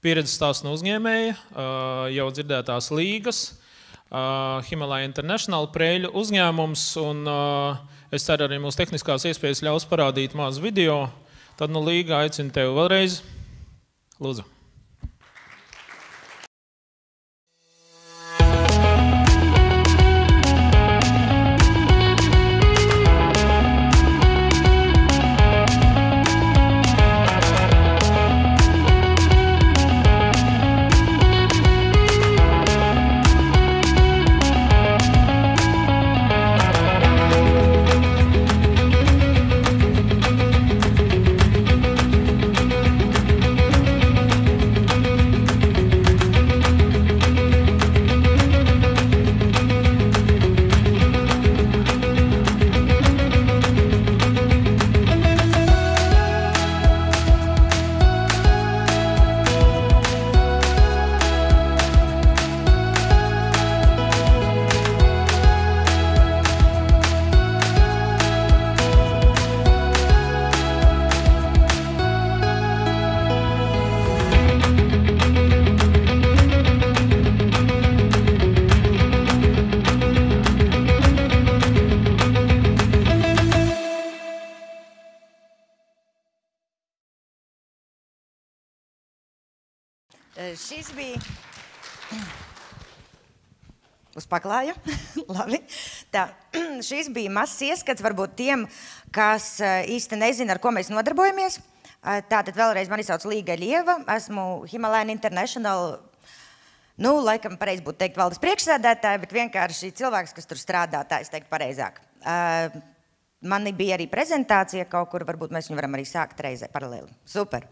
pieredzes stāsts no uzņēmēja, jau dzirdētās līgas, Himalaya International preļu uzņēmums, un es ceru arī mūsu tehniskās iespējas ļaus parādīt mazu video. Tad no Līga aicinu tevi vēlreiz. Lūdzu. Šis bija uz paklāja. Labi. Tā, šis bija mazs ieskats varbūt tiem, kas īsti nezina, ar ko mēs nodarbojamies. Tātad vēlreiz mani sauc Līga Lieva, esmu Himalaya International, laikam pareizi būtu teikt valdes priekšsēdētāja, bet vienkārši cilvēks, kas tur strādā, tā es teiktu pareizāk. Man bija arī prezentācija kaut kur, varbūt mēs viņu varam arī sākt reizē paralēli. Super.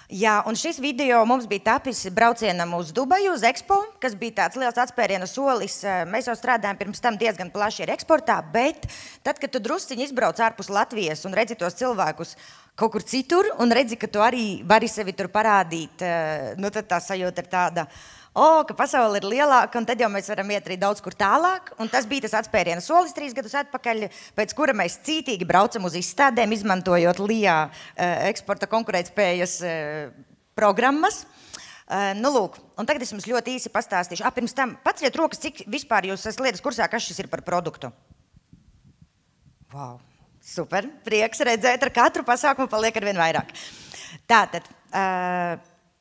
Jā, un šis video mums bija tapis braucienam uz Dubaju, uz Expo, kas bija tāds liels atspēriena solis. Mēs jau strādājam pirms tam diezgan plaši ar eksportā, bet tad, kad tu drusciņi izbrauc ārpus Latvijas un redzi tos cilvēkus kaut kur citur, un redzi, ka tu arī vari sevi tur parādīt, tad tā sajūta ir tāda, ka pasaule ir lielāka, un tad jau mēs varam iet arī daudz kur tālāk. Un tas bija tas atspēriena solis 3 gadus atpakaļ, pēc kura mēs cītīgi braucam uz izstādēm, izmantojot LIA eksporta konkurētspējas programmas. Lūk, un tagad es jums ļoti īsi pastāstīšu. Pirms tam paceliet rokas, cik vispār jūs esat lietas kursā, kas šis ir par produktu. Wow, super, prieks redzēt, ar katru pasākumu paliek arvien vairāk. Tātad,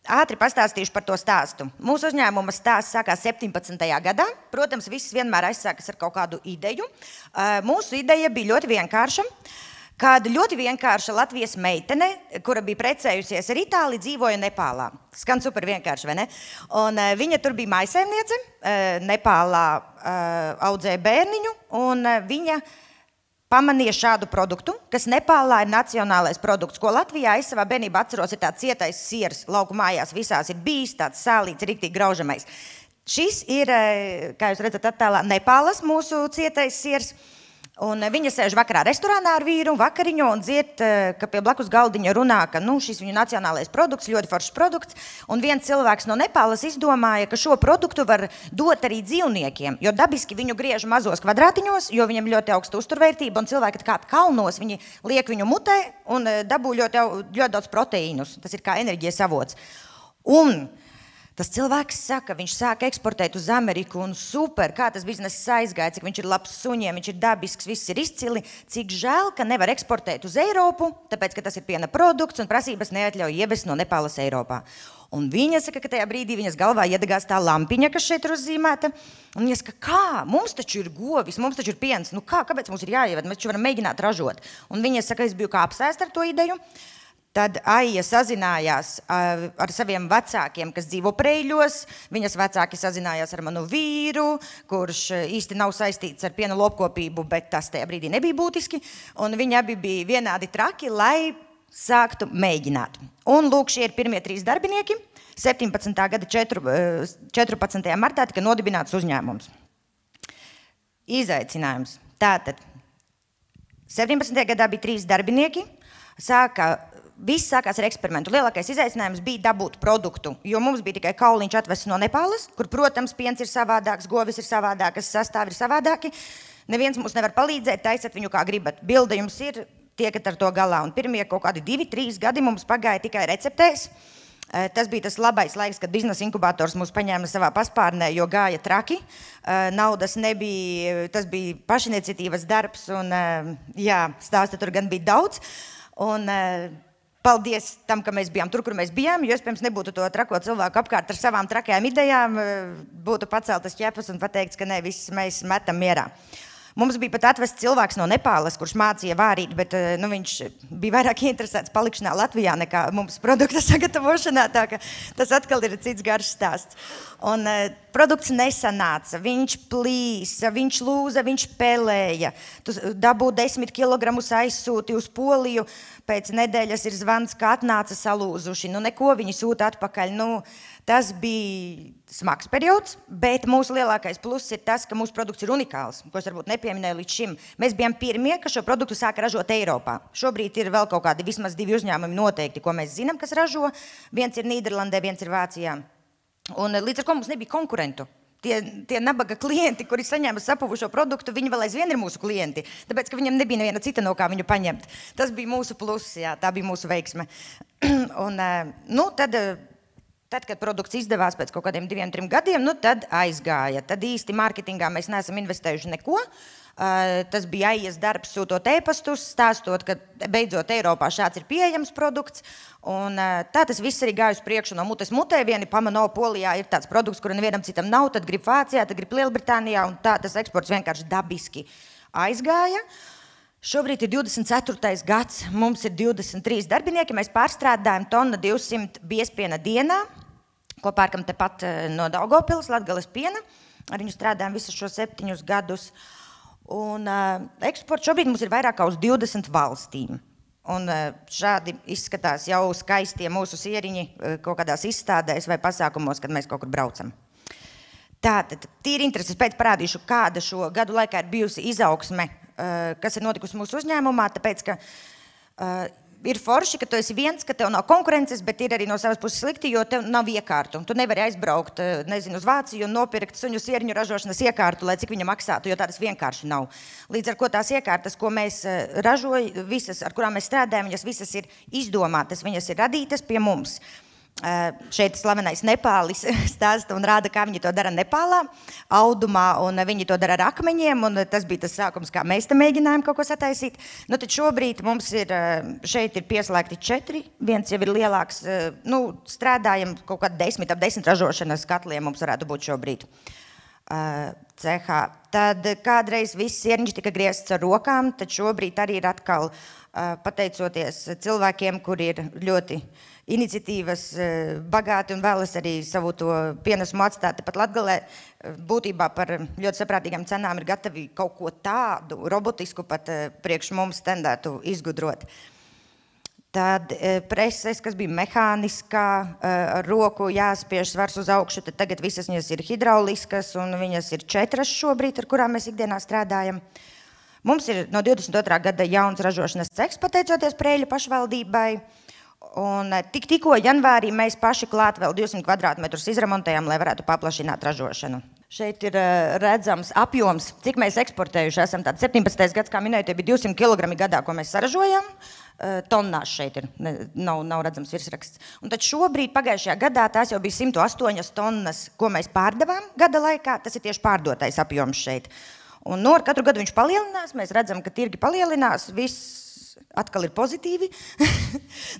ātri pastāstīšu par to stāstu. Mūsu uzņēmuma stāsts sākās 17. gadā. Protams, viss vienmēr aizsākas ar kaut kādu ideju. Mūsu ideja bija ļoti vienkārša. Kāda ļoti vienkārša Latvijas meitene, kura bija precējusies ar Itāliju, dzīvoja Nepālā. Skan super vienkārši, vai ne? Un viņa tur bija mājsaimniece, Nepālā audzēja bērniņu, un viņa pamanīja šādu produktu, kas Nepālā ir nacionālais produkts, ko Latvijā es savā bērnībā atceros, ir tāds cietais siers, lauku mājās visās ir bijis, tāds sālīts, riktīgi graužamais. Šis ir, kā jūs redzat attēlā, Nepālas mūsu cietais siers, un viņa sēž vakarā restorānā ar vīru vakariņu un dzird, ka pie blakus galdiņa runā, ka šis viņu nacionālais produkts, ļoti foršs produkts, un viens cilvēks no Nepālas izdomāja, ka šo produktu var dot arī dzīvniekiem, jo dabiski viņu griež mazos kvadrātiņos, jo viņam ļoti augsta uzturvērtība, un cilvēki kāp kalnos, viņi liek viņu mutē un dabū ļoti daudz proteīnus. Tas ir kā enerģijas avots. Un tas cilvēks saka, viņš sāk eksportēt uz Ameriku un super, kā tas bizness aizgāja, cik viņš ir labs suņiem, viņš ir dabisks, viss ir izcili, cik žēl, ka nevar eksportēt uz Eiropu, tāpēc, ka tas ir piena produkts un prasības neatļauj ievest no Nepālas Eiropā. Un viņa saka, ka tajā brīdī viņas galvā iedegās tā lampiņa, kas šeit ir uzzīmēta, un viņa saka, kā, mums taču ir govis, mums taču ir piens, kāpēc mums ir jāieved, mēs taču varam mēģināt ražot. Un viņa saka, es biju kā apsēst ar to ideju. Tad Aija sazinājās ar saviem vecākiem, kas dzīvo Preļos. Viņas vecāki sazinājās ar manu vīru, kurš īsti nav saistīts ar piena lopkopību, bet tas tajā brīdī nebija būtiski. Un viņi abi bija vienādi traki, lai sāktu mēģināt. Un lūk, šie ir pirmie 3 darbinieki. 17. gada 14. martā tika nodibināts uzņēmums. Izaicinājums. Tātad, 17. gadā bija 3 darbinieki. Viss sākās ar eksperimentu. Lielākais izaicinājums bija dabūt produktu, jo mums bija tikai kauliņš atvests no Nepālas, kur, protams, piens ir savādāks, govis ir savādākas, sastāvi ir savādāki. Neviens mums nevar palīdzēt, taisat viņu kā gribat. Bilde jums ir, tiekat ar to galā. Un pirmie kaut kādi 2-3 gadi mums pagāja tikai receptēs. Tas bija tas labais laiks, kad biznesa inkubators mūs paņēma savā paspārnē, jo gāja traki. Naudas nebija, tas bija pašiniciatīvas darbs, un jā, stāsta tur gan bija daudz. Un paldies tam, ka mēs bijām tur, kur mēs bijām, jo iespējams nebūtu to trako cilvēku apkārt ar savām trakajām idejām, būtu paceltas ķepas un pateikts, ka ne, viss mēs metam mierā. Mums bija pat atvests cilvēks no Nepālas, kurš mācīja vārīt, bet viņš bija vairāk interesēts palikšanā Latvijā nekā mums produkta sagatavošanā, tā ka tas atkal ir cits garš stāsts. Un produkts nesanāca, viņš plīsa, viņš lūza, viņš pelēja. Tu dabū 10 kilogramus aizsūti uz Poliju, pēc nedēļas ir zvans, ka atnāca salūzuši. Neko viņi sūta atpakaļ. Tas bija smags periods, bet mūsu lielākais pluss ir tas, ka mūsu produkts ir unikāls, ko es varbūt nepieminēju līdz šim. Mēs bijām pirmie, ka šo produktu sāka ražot Eiropā. Šobrīd ir vēl kaut kādi vismaz 2 uzņēmumi noteikti, ko mēs zinām, kas ražo. Viens ir Nīderlandē, viens ir Vācijā. Un līdz ar ko mums nebija konkurentu. Tie nabaga klienti, kuri saņēma sapuvušo produktu, viņi vēl aizvien ir mūsu klienti, tāpēc, ka viņam nebija neviena cita, no kā viņu paņemt. Tas bija mūsu pluss, jā, tā bija mūsu veiksme. Un, Tad, kad produkts izdevās pēc kaut kādiem 2-3 gadiem, tad aizgāja. Tad īsti mārketingā mēs neesam investējuši neko. Tas bija aizies darbs, sūtot e-pastus, stāstot, ka beidzot Eiropā šāds ir pieejams produkts. Un tā tas viss arī gāja uz priekšu no mutes mutē. Vieni pamano, Polijā ir tāds produkts, kura nevienam citam nav, tad grib Vācijā, tad grib Lielbritānijā, un tā tas eksports vienkārši dabiski aizgāja. Šobrīd ir 24. gads, mums ir 23 darbinieki, mēs pārstrādājam 1,200 biezpiena dienā, ko pērkam tepat no Daugavpils, Latgales piena. Ar viņu strādājam visus šos 7 gadus. Un eksports šobrīd mums ir vairāk kā uz 20 valstīm. Un šādi izskatās jau skaistie mūsu sieriņi kaut kādās izstādēs vai pasākumos, kad mēs kaut kur braucam. Tātad, tīri intereses pēc parādīšu, kāda šo gadu laikā ir bijusi izaugsme, kas ir notikusi mūsu uzņēmumā, tāpēc, ka ir forši, ka tu esi viens, ka tev nav konkurences, bet ir arī no savas puses slikti, jo tev nav iekārtu. Tu nevari aizbraukt, nezinu, uz Vāciju un nopirkt suņu sieriņu ražošanas iekārtu, lai cik viņa maksātu, jo tādas vienkārši nav. Līdz ar ko tās iekārtas, ko mēs ražojam, visas, ar kurām mēs strādājam, viņas visas ir izdomātas, viņas ir radītas pie mums. Šeit slavenais Nepālis stāsta un rāda, kā viņi to dara Nepālā, audumā, un viņi to dara ar akmeņiem, un tas bija tas sākums, kā mēs te mēģinājām kaut ko sataisīt. Tad šobrīd mums ir, šeit ir pieslēgti 4, viens jau ir lielāks, strādājam kaut kādi 10 ražošanas katliem mums varētu būt šobrīd cehā. Tad kādreiz viss sieriņš tika griezts ar rokām, tad šobrīd arī ir atkal pateicoties cilvēkiem, kuri ir ļoti iniciatīvas bagāti un vēlas arī savu to pienesumu atstāt pat Latgalē, būtībā par ļoti saprātīgām cenām ir gatavi kaut ko tādu robotisku pat priekš mums standārtu izgudrot. Tad preses, kas bija mehāniskā, ar roku jāspiež svars uz augšu, tad tagad visas viņas ir hidrauliskas un viņas ir 4 šobrīd, ar kurām mēs ikdienā strādājam. Mums ir no 22. gada jauns ražošanas cehs, pateicoties Preiļu pašvaldībai. Un tikko janvārī mēs paši klāt vēl 200 kvadrātmetrus izremontējām, lai varētu paplašināt ražošanu. Šeit ir redzams apjoms, cik mēs eksportējuši esam. Tātad 17. gads, kā minēju, tie bija 200 kg gadā, ko mēs saražojam. Tonnās šeit ir, nav redzams virsraksts. Un tad šobrīd pagājušajā gadā tās jau bija 108 tonnas, ko mēs pārdevām gada laikā. Tas ir tieši pārdotais apjoms šeit. Un ar katru gadu viņš palielinās, mēs redzam, ka tirgi palielinās, viss atkal ir pozitīvi.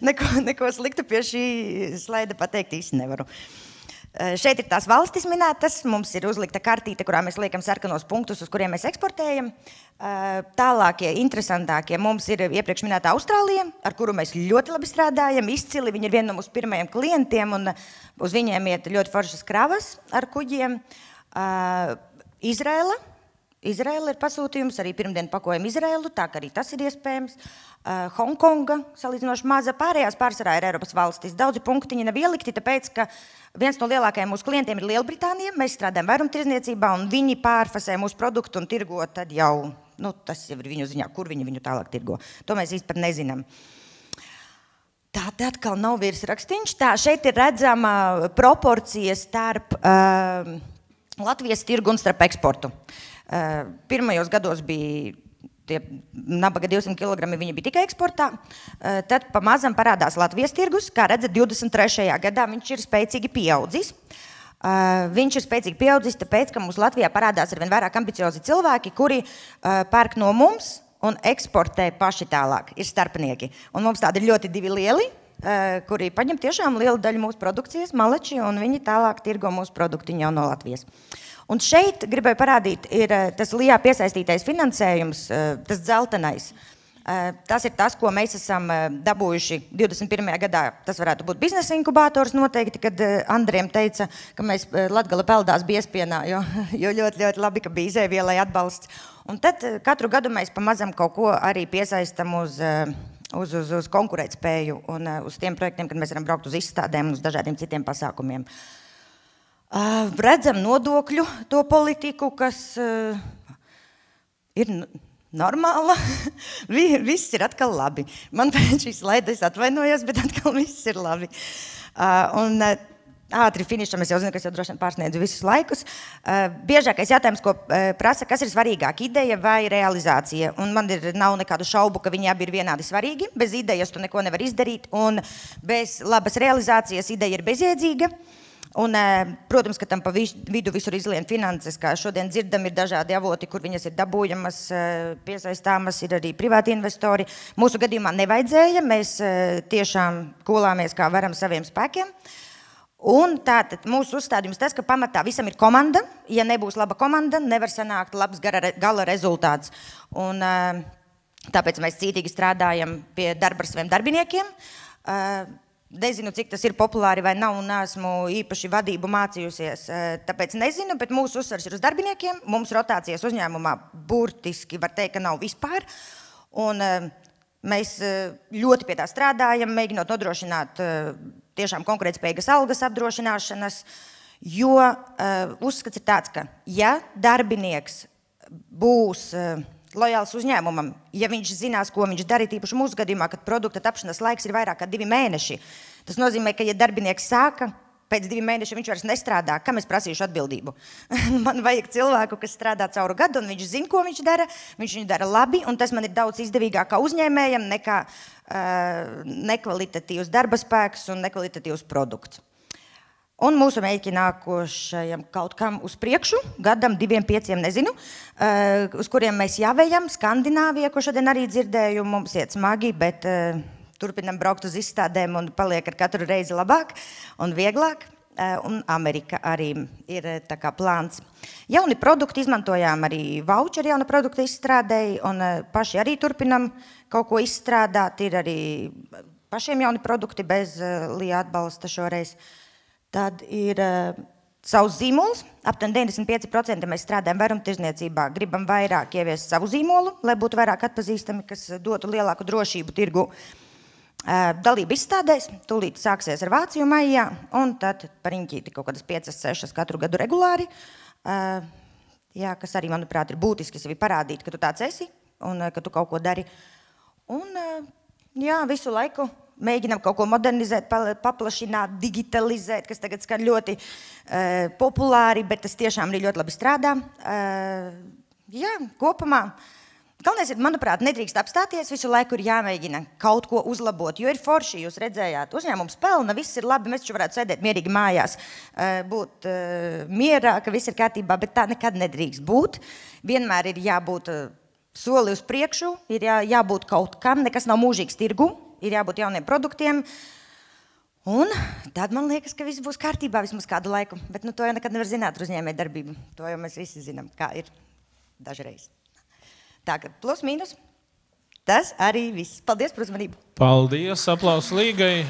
Neko sliktu pie šī slaida pateikt īsti nevaru. Šeit ir tās valstis minētas, mums ir uzlikta kartīte, kurā mēs liekam sarkanos punktus, uz kuriem mēs eksportējam. Tālākie, interesantākie mums ir iepriekš minēta Austrālija, ar kuru mēs ļoti labi strādājam, izcili, viņi ir viena no mūsu pirmajiem klientiem, un uz viņiem iet ļoti foršas kravas ar kuģiem. Izraela ir pasūtījums, arī pirmdien pakojam Izraelu, tā ka arī tas ir iespējams. Hongkonga, salīdzinoši maza, pārsvarā ir Eiropas valstis. Daudzi punktiņi nav ielikti, tāpēc, ka viens no lielākajiem mūsu klientiem ir Lielbritānija. Mēs strādājam vairumtirdzniecībā, un viņi pārfasē mūsu produktu un tirgo tad jau, tas jau ir viņu ziņā, kur viņi viņu tālāk tirgo. To mēs īsti pat nezinām. Tā te atkal nav virsrakstīņš. Tā, šeit ir redzama proporcija starp Latvijas tirgu un starp eksportu. Pirmajos gados bija tie nabaga 200 kg viņi bija tikai eksportā. Tad pamazam parādās Latvijas tirgus. Kā redzat, 23. gadā viņš ir spēcīgi pieaudzis. Viņš ir spēcīgi pieaudzis, tāpēc, ka mums Latvijā parādās arvien vairāk ambiciozi cilvēki, kuri pērk no mums un eksportē paši tālāk. Ir starpnieki. Un mums tādi ir ļoti divi lieli, kuri paņem tiešām lielu daļu mūsu produkcijas, maleči, un viņi tālāk tirgo mūsu produktiņu jau no Latvijas. Un šeit gribēju parādīt, ir tas LIA piesaistītais finansējums, tas dzeltenais. Tas ir tas, ko mēs esam dabūjuši 21. gadā. Tas varētu būt biznesa inkubators noteikti, kad Andriem teica, ka mēs Latgale peldās biespienā, jo ļoti, ļoti labi, ka bija izēvielai atbalsts. Un tad katru gadu mēs pamazam kaut ko arī piesaistam uz konkurētspēju un uz tiem projektiem, kad mēs varam braukt uz izstādēm un uz dažādiem citiem pasākumiem. Redzam nodokļu to politiku, kas ir normāla. Viss ir atkal labi. Man pēc šī slaida es atvainojos, bet atkal viss ir labi. Un ātri finišam, es jau zinu, ka es jau droši vien pārsniedzu visus laikus. Biežākais jautājums, ko prasa, kas ir svarīgāk, ideja vai realizācija? Un man nav nekādu šaubu, ka viņi abi ir vienādi svarīgi. Bez idejas tu neko nevar izdarīt, un bez labas realizācijas ideja ir bezjēdzīga. Un, protams, ka tam pa vidu visur izlien finanses, kā šodien dzirdam, ir dažādi avoti, kur viņas ir dabūjamas, piesaistāmas, ir arī privāti investori. Mūsu gadījumā nevajadzēja, mēs tiešām kūlāmies, kā varam saviem spēkiem. Un tātad mūsu uzstādījums tas, ka pamatā visam ir komanda. Ja nebūs laba komanda, nevar sanākt labs gala rezultāts. Un tāpēc mēs cītīgi strādājam pie darba ar saviem darbiniekiem. Nezinu, cik tas ir populāri vai nav, un neesmu īpaši vadību mācījusies, tāpēc nezinu, bet mūsu uzsvars ir uz darbiniekiem. Mums rotācijas uzņēmumā burtiski var teikt, ka nav vispār. Un mēs ļoti pie tā strādājam, mēģinot nodrošināt tiešām konkurētspējīgas algas apdrošināšanas, jo uzskats ir tāds, ka ja darbinieks būs lojāls uzņēmumam, ja viņš zinās, ko viņš dara, tīpaši mūsu gadījumā, kad produkta tapšanas laiks ir vairāk kā 2 mēneši. Tas nozīmē, ka ja darbinieks sāka, pēc 2 mēnešiem viņš vairs nestrādā, kam es prasīšu atbildību? Man vajag cilvēku, kas strādā cauru gadu, un viņš zina, ko viņš dara dara labi, un tas man ir daudz izdevīgāk kā uzņēmējam nekā nekvalitatīvs darba spēks un nekvalitatīvs produkts. Un mūsu mēģi nākošajam kaut kam uz priekšu, gadam, 2, 5, nezinu, uz kuriem mēs jāvējam. Skandināvija, ko šodien arī dzirdēju, mums iet smagi, bet turpinam braukt uz izstādēm un paliek ar katru reizi labāk un vieglāk. Un Amerika arī ir tā kā plāns. Jauni produkti izmantojām arī voucheri jauna produkta izstrādēji, un paši arī turpinam kaut ko izstrādāt. Ir arī pašiem jauni produkti bez LIA atbalsta šoreiz. Tad ir savs zīmols. Aptuveni 95% mēs strādājam vairumtirdzniecībā. Gribam vairāk ieviest savu zīmolu, lai būtu vairāk atpazīstami, kas dotu lielāku drošību tirgu. Dalība izstādēs, tūlīt sāksies ar Vāciju maijā, un tad par riņķīti kaut kādas 5, 6 katru gadu regulāri. Jā, kas arī, manuprāt, ir būtiski sevi parādīt, ka tu tāds esi un ka tu kaut ko dari. Un jā, visu laiku mēģinam kaut ko modernizēt, paplašināt, digitalizēt, kas tagad skan ļoti populāri, bet tas tiešām arī ļoti labi strādā. Jā, kopumā. Galvenais ir, manuprāt, nedrīkst apstāties, visu laiku ir jāmēģina kaut ko uzlabot, jo ir forši, jūs redzējāt, uzņēmums pelna, viss ir labi, mēs taču varētu sēdēt mierīgi mājās, būt mierā, ka viss ir kārtībā, bet tā nekad nedrīkst būt. Vienmēr ir jābūt soli uz priekšu, ir jābūt kaut kam, nekas nav mūžīgs tirgu. Ir jābūt jauniem produktiem, un tad man liekas, ka viss būs kārtībā vismaz kādu laiku. Bet to jau nekad nevar zināt ar uzņēmēju darbību. To jau mēs visi zinām, kā ir dažreiz. Tā, ka plus, mīnus, tas arī viss. Paldies par uzmanību. Paldies, aplausi Līgai.